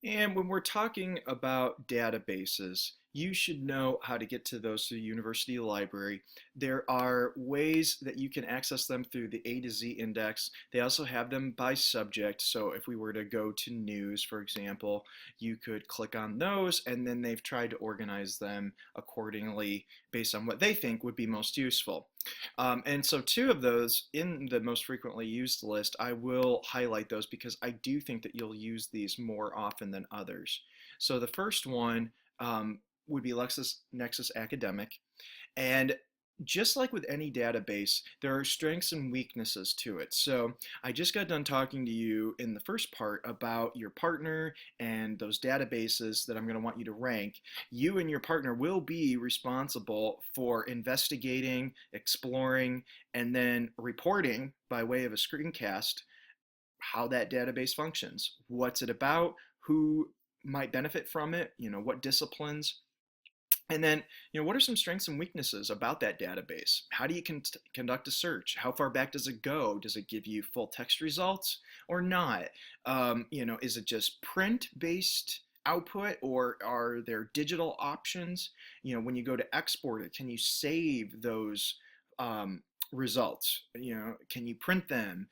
And when we're talking about databases, you should know how to get to those through the university library. There are ways that you can access them through the A to Z index. They also have them by subject. So if we were to go to news, for example, you could click on those, and then they've tried to organize them accordingly based on what they think would be most useful. And so two of those in the most frequently used list, I will highlight those because I do think that you'll use these more often than others. So the first one would be LexisNexis Academic. And just like with any database, there are strengths and weaknesses to it. So I just got done talking to you in the first part about your partner and those databases that I'm going to want you to rank. You and your partner will be responsible for investigating, exploring, and then reporting by way of a screencast how that database functions. What's it about? Who might benefit from it? What disciplines? And then, what are some strengths and weaknesses about that database? How do you conduct a search? How far back does it go? Does it give you full text results or not? Is it just print-based output, or are there digital options? When you go to export it, can you save those results? Can you print them?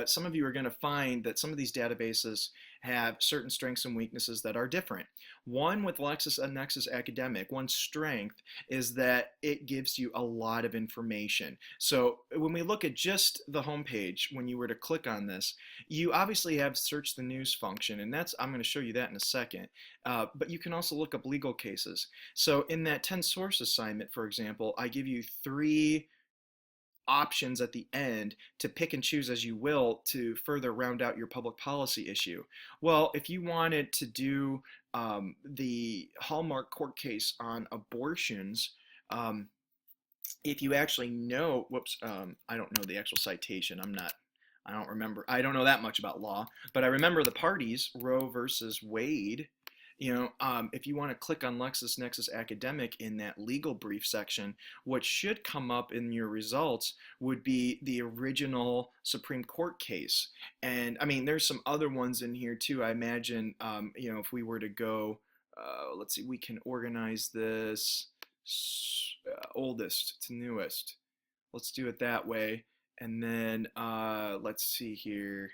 Some of you are going to find that some of these databases have certain strengths and weaknesses that are different. One with LexisNexis Academic, one strength is that it gives you a lot of information. So when we look at just the homepage, when you were to click on this, you obviously have search the news function, and I'm going to show you that in a second. But you can also look up legal cases. So in that 10 source assignment, for example, I give you three options at the end to pick and choose as you will to further round out your public policy issue. Well, if you wanted to do the Hallmark court case on abortions, um, if you actually know, whoops, I don't know the actual citation. I don't remember. I don't know that much about law, but I remember the parties, Roe versus Wade. If you want to click on LexisNexis Academic in that legal brief section, what should come up in your results would be the original Supreme Court case. And I mean, there's some other ones in here too. I imagine, if we were to go, let's see, we can organize this oldest to newest. Let's do it that way. And then let's see here.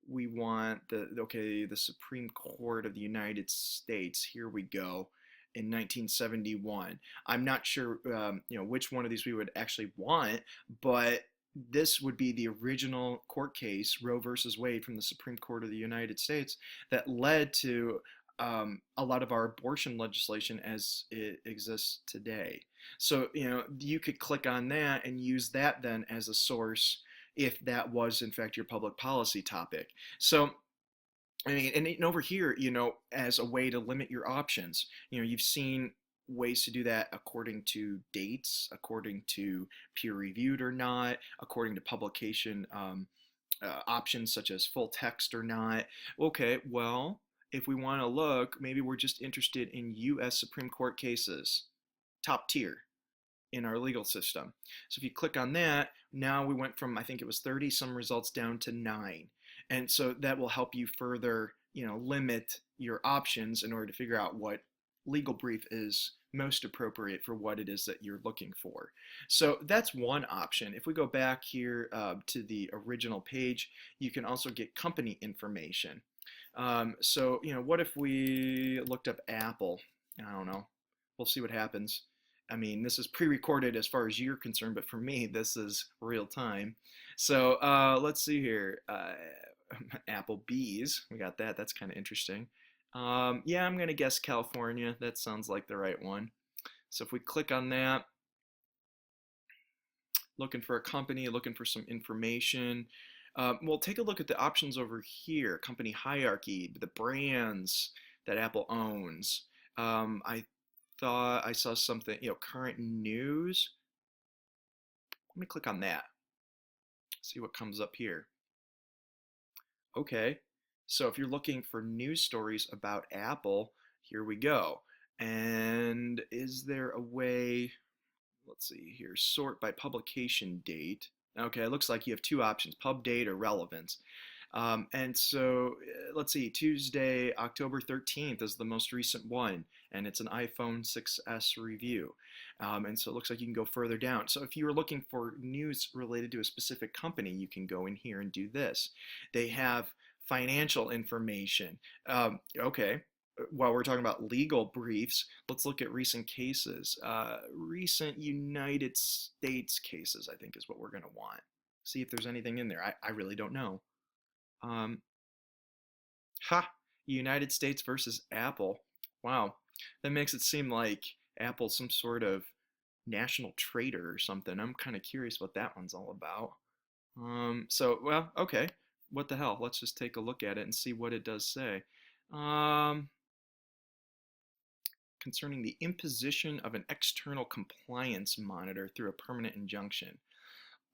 We want the Supreme Court of the United States. Here we go. In 1971. I'm not sure, which one of these we would actually want, but this would be the original court case, Roe versus Wade, from the Supreme Court of the United States, that led to a lot of our abortion legislation as it exists today. So, you could click on that and use that then as a source if that was in fact your public policy topic. So, I mean, and over here, as a way to limit your options, you've seen ways to do that according to dates, according to peer reviewed or not, according to publication options such as full text or not. Okay, well, if we want to look, maybe we're just interested in U.S. Supreme Court cases, top tier in our legal system. So if you click on that, now we went from, I think it was 30 some results down to 9. And so that will help you further, limit your options in order to figure out what legal brief is most appropriate for what it is that you're looking for. So that's one option. If we go back here to the original page, you can also get company information. So, what if we looked up Apple? I don't know. We'll see what happens. I mean, this is pre-recorded as far as you're concerned, but for me, this is real time. So let's see here. Applebee's, we got that. That's kind of interesting. Yeah, I'm gonna guess California. That sounds like the right one. So if we click on that, looking for a company, looking for some information, well, take a look at the options over here. Company hierarchy, the brands that Apple owns. I thought I saw something, current news. Let me click on that. See what comes up here. Okay, so if you're looking for news stories about Apple, here we go. And is there a way, let's see here, sort by publication date? Okay, it looks like you have two options, pub date or relevance. And so let's see, Tuesday, October 13th is the most recent one, and it's an iPhone 6s review. And so it looks like you can go further down. So if you were looking for news related to a specific company, you can go in here and do this. They have financial information. Okay. While we're talking about legal briefs, let's look at recent cases. Recent United States cases, I think, is what we're going to want. See if there's anything in there. I really don't know. Um, ha! United States versus Apple. Wow. That makes it seem like Apple's some sort of national traitor or something. I'm kind of curious what that one's all about. Well, okay. What the hell? Let's just take a look at it and see what it does say. Um, Concerning the imposition of an external compliance monitor through a permanent injunction.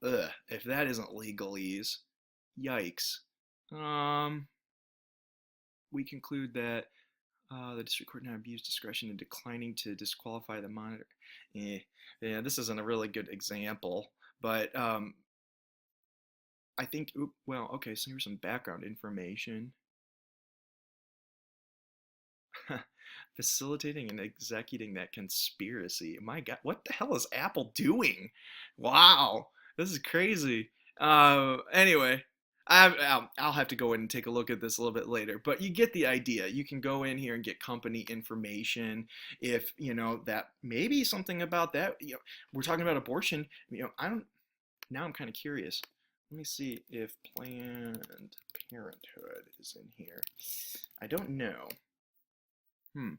Ugh, if that isn't legalese, yikes. Um, we conclude that the district court now abused discretion in declining to disqualify the monitor. Yeah, this isn't a really good example, but I think, well, okay, so here's some background information. Facilitating and executing that conspiracy. My God, what the hell is Apple doing? Wow, this is crazy. Anyway, I'll have to go in and take a look at this a little bit later, but you get the idea. You can go in here and get company information. If you know that maybe something about that. We're talking about abortion. I don't. Now I'm kind of curious. Let me see if Planned Parenthood is in here. I don't know. Hmm.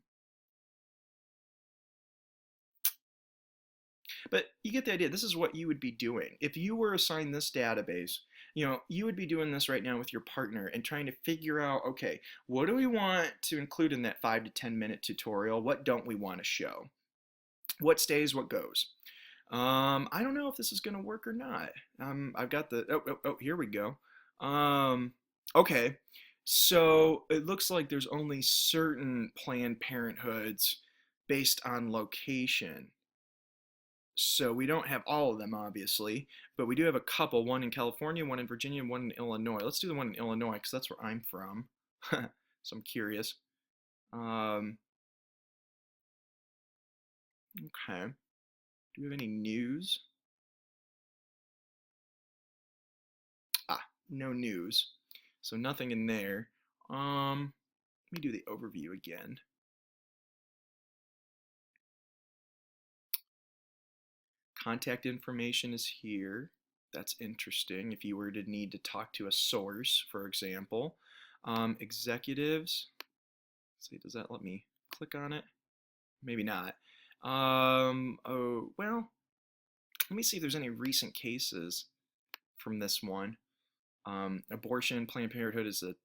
But you get the idea. This is what you would be doing. If you were assigned this database, you would be doing this right now with your partner and trying to figure out, okay, what do we want to include in that 5 to 10 minute tutorial? What don't we want to show? What stays, what goes? I don't know if this is going to work or not. I've got here we go. Um, okay, so it looks like there's only certain Planned Parenthoods based on location. So we don't have all of them, obviously, but we do have a couple, one in California, one in Virginia, and one in Illinois. Let's do the one in Illinois because that's where I'm from. So I'm curious. Um, okay. Do we have any news? Ah, no news. So nothing in there. Let me do the overview again. Contact information is here. That's interesting if you were to need to talk to a source, for example. Executives. Let's see, does that let me click on it? Maybe not. Oh, well, let me see if there's any recent cases from this one. Abortion, Planned Parenthood is a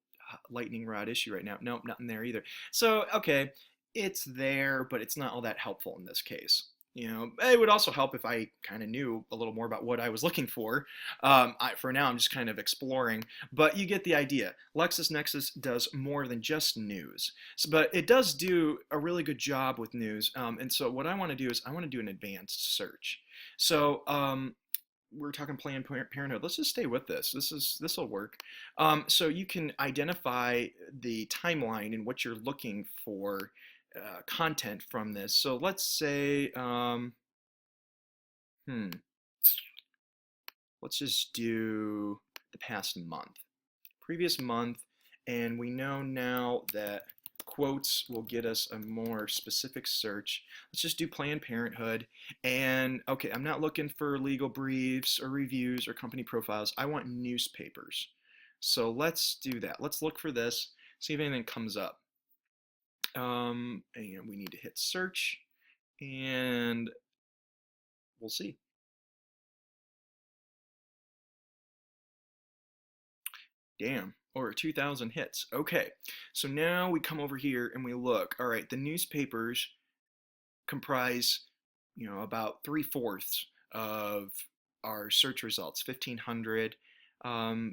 lightning rod issue right now. Nope, not in there either. So, okay, it's there, but it's not all that helpful in this case. It would also help if I kind of knew a little more about what I was looking for. For now, I'm just kind of exploring, but you get the idea. LexisNexis does more than just news, but it does do a really good job with news. And so what I want to do is I want to do an advanced search. So we're talking Planned Parenthood. Let's just stay with this. This will work. So you can identify the timeline and what you're looking for content from this. So let's say, let's just do the past month, previous month, and we know now that quotes will get us a more specific search. Let's just do Planned Parenthood. And okay, I'm not looking for legal briefs or reviews or company profiles. I want newspapers. So let's do that. Let's look for this, see if anything comes up. And we need to hit search and we'll see. Damn, over 2,000 hits. Okay, so now we come over here and we look. All right, the newspapers comprise, about 3/4 of our search results, 1,500.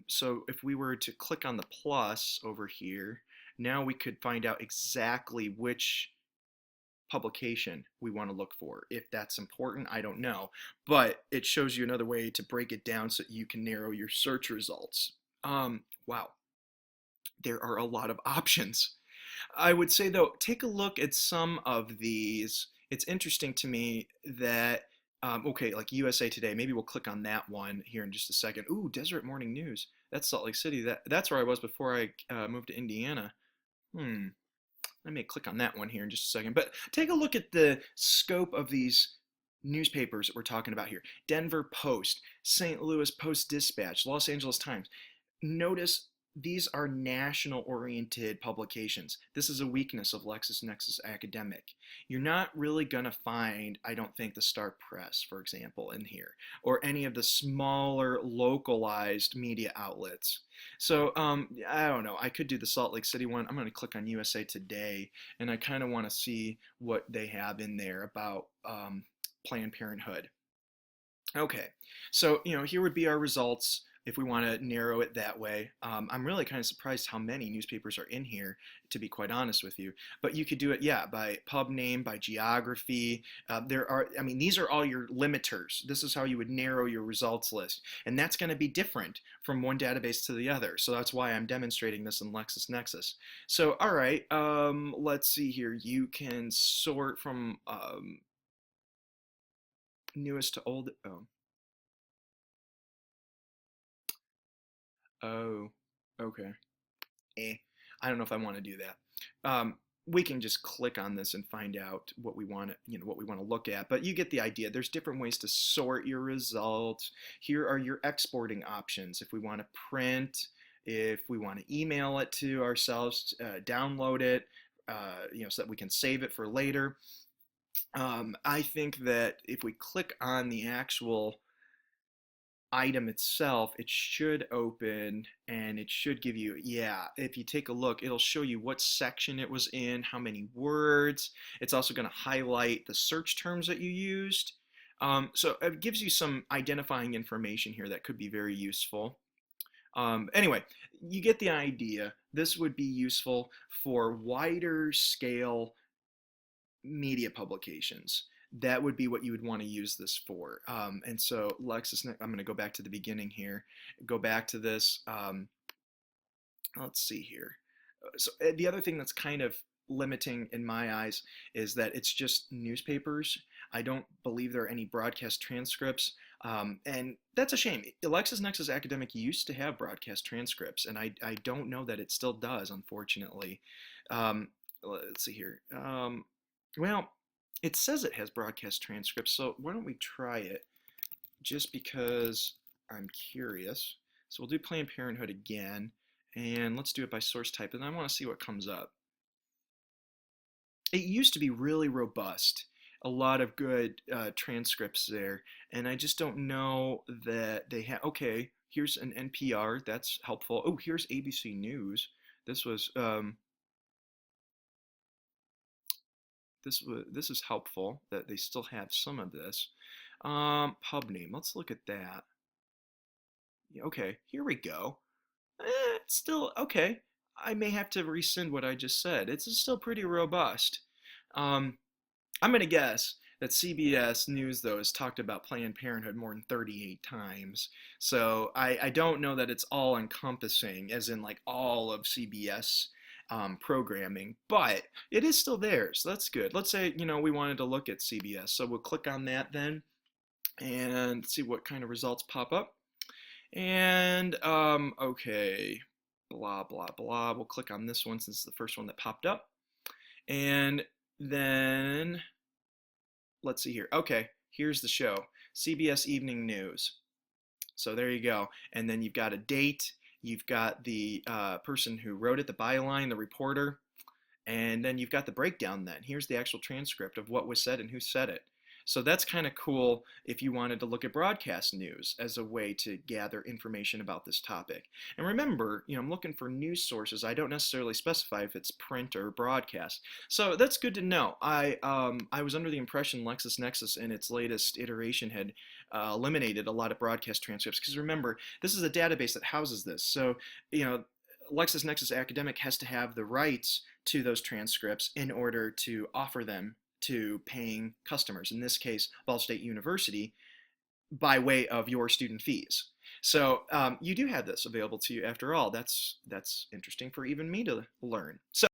So if we were to click on the plus over here, now we could find out exactly which publication we want to look for. If that's important, I don't know, but it shows you another way to break it down so you can narrow your search results. Wow. there are a lot of options. I would say though, take a look at some of these. It's interesting to me that okay, like USA Today. Maybe we'll click on that one here in just a second. Ooh, Deseret Morning News. That's Salt Lake City. That's where I was before I moved to Indiana. Hmm. I may click on that one here in just a second. But take a look at the scope of these newspapers that we're talking about here. Denver Post, St. Louis Post Dispatch, Los Angeles Times. Notice these are national oriented publications. This is a weakness of LexisNexis Academic. You're not really going to find, I don't think, the Star Press, for example, in here, or any of the smaller localized media outlets. So I don't know. I could do the Salt Lake City one. I'm going to click on USA Today, and I kind of want to see what they have in there about Planned Parenthood. Okay, so here would be our results if we want to narrow it that way. I'm really kind of surprised how many newspapers are in here, to be quite honest with you. But you could do it, yeah, by pub name, by geography. I mean, these are all your limiters. This is how you would narrow your results list. And that's going to be different from one database to the other. So that's why I'm demonstrating this in LexisNexis. So, all right, let's see here. You can sort from newest to old. Oh, okay. Eh, I don't know if I want to do that. We can just click on this and find out what we want to, what we want to look at. But you get the idea. There's different ways to sort your results. Here are your exporting options. If we want to print, if we want to email it to ourselves, download it, so that we can save it for later. I think that if we click on the actual item itself, it should open and it should give you, yeah, if you take a look, it'll show you what section it was in, how many words. It's also going to highlight the search terms that you used. So it gives you some identifying information here that could be very useful. Anyway, you get the idea. This would be useful for wider scale media publications. That would be what you would want to use this for. And so LexisNexis, I'm going to go back to the beginning here, go back to this. Let's see here. So the other thing that's kind of limiting in my eyes is that it's just newspapers. I don't believe there are any broadcast transcripts. And that's a shame. LexisNexis Academic used to have broadcast transcripts, and I don't know that it still does, unfortunately. Um, let's see here. Well, it says it has broadcast transcripts, so why don't we try it just because I'm curious. So we'll do Planned Parenthood again, and let's do it by source type, and I want to see what comes up. It used to be really robust, a lot of good transcripts there, and I just don't know that they have. Okay, here's an NPR, that's helpful. Oh, here's ABC News. This was this is helpful that they still have some of this. Pub name. Let's look at that. Yeah, okay, here we go. It's still okay. I may have to rescind what I just said. It's still pretty robust. Um, I'm gonna guess that CBS News though has talked about Planned Parenthood more than 38 times. So I don't know that it's all encompassing, as in like all of CBS programming, but it is still there, so that's good. Let's say we wanted to look at CBS, so we'll click on that then and see what kind of results pop up. And okay, blah blah blah. We'll click on this one since it's the first one that popped up, and then let's see here. Okay, here's the show, CBS Evening News. So there you go. And then you've got a date. You've got the person who wrote it, the byline, the reporter, and then you've got the breakdown then. Here's the actual transcript of what was said and who said it. So that's kind of cool if you wanted to look at broadcast news as a way to gather information about this topic. And remember, I'm looking for news sources. I don't necessarily specify if it's print or broadcast. So that's good to know. I was under the impression LexisNexis in its latest iteration had eliminated a lot of broadcast transcripts, because remember, this is a database that houses this. So, LexisNexis Academic has to have the rights to those transcripts in order to offer them to paying customers. In this case, Ball State University. by way of your student fees. So you do have this available to you after all. That's interesting for even me to learn. So